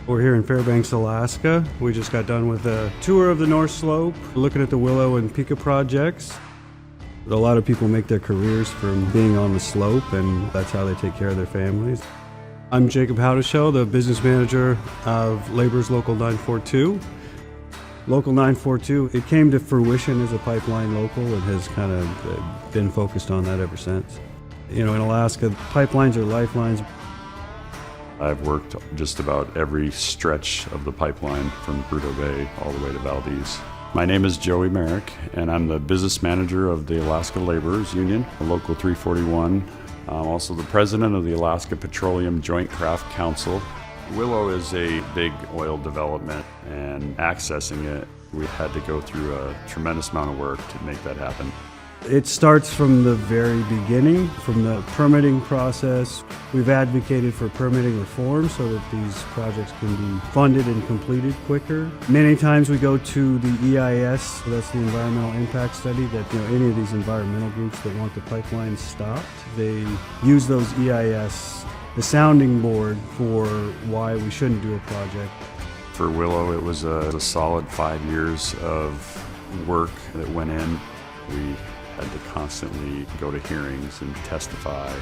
We're here in Fairbanks, Alaska. We just got done with a tour of the North Slope, looking at the Willow and Pika projects. A lot of people make their careers from being on the slope, and that's how they take care of their families. I'm Jacob Howdeshell, the business manager of Labor's Local 942. Local 942, it came to fruition as a pipeline local and has kind of been focused on that ever since. You know, in Alaska, pipelines are lifelines. I've worked just about every stretch of the pipeline from Prudhoe Bay all the way to Valdez. My name is Joey Merrick, and I'm the business manager of the Alaska Laborers Union, Local 341. I'm also the president of the Alaska Petroleum Joint Craft Council. Willow is a big oil development, and accessing it, we had to go through a tremendous amount of work to make that happen. It starts from the very beginning, from the permitting process. We've advocated for permitting reform so that these projects can be funded and completed quicker. Many times we go to the EIS, so that's the environmental impact study, that any of these environmental groups that want the pipeline stopped, they use those EIS, the sounding board for why we shouldn't do a project. For Willow, it was a solid 5 years of work that went in. We had to constantly go to hearings and testify,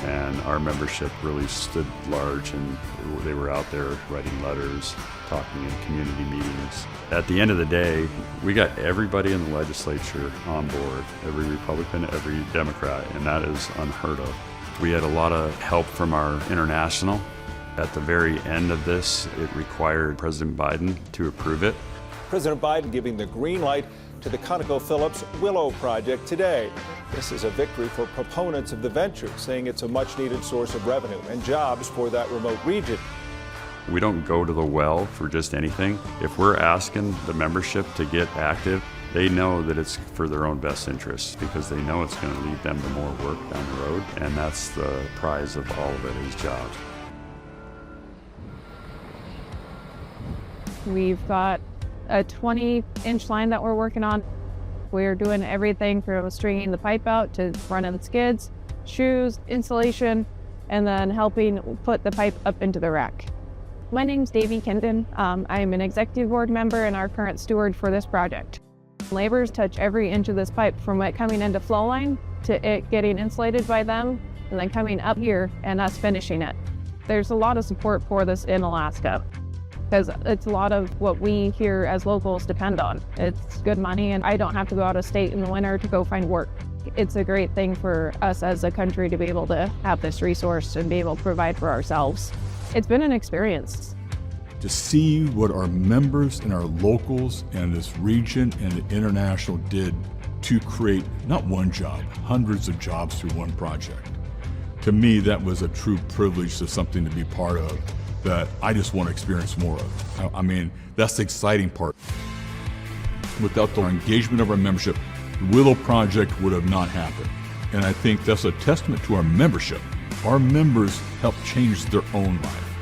and our membership really stood large, and they were out there writing letters, talking in community meetings. At the end of the day, we got everybody in the legislature on board, every Republican, every Democrat, and that is unheard of. We had a lot of help from our international. At the very end of this, it required President Biden to approve it. President Biden giving the green light to the ConocoPhillips Willow project today. This is a victory for proponents of the venture, saying it's a much-needed source of revenue and jobs for that remote region. We don't go to the well for just anything. If we're asking the membership to get active, they know that it's for their own best interests, because they know it's going to lead them to more work down the road, and that's the prize of all of it, is jobs. We've got a 20-inch line that we're working on. We're doing everything from stringing the pipe out to running skids, shoes, insulation, and then helping put the pipe up into the rack. My name's Davey Kenton. I'm an executive board member and our current steward for this project. Laborers touch every inch of this pipe, from it coming into flow line to it getting insulated by them, and then coming up here and us finishing it. There's a lot of support for this in Alaska, because it's a lot of what we here as locals depend on. It's good money, and I don't have to go out of state in the winter to go find work. It's a great thing for us as a country to be able to have this resource and be able to provide for ourselves. It's been an experience. To see what our members and our locals and this region and the international did to create not one job, hundreds of jobs through one project. To me, that was a true privilege, to something to be part of that I just want to experience more of. I mean, that's the exciting part. Without the engagement of our membership, the Willow Project would have not happened. And I think that's a testament to our membership. Our members help change their own life.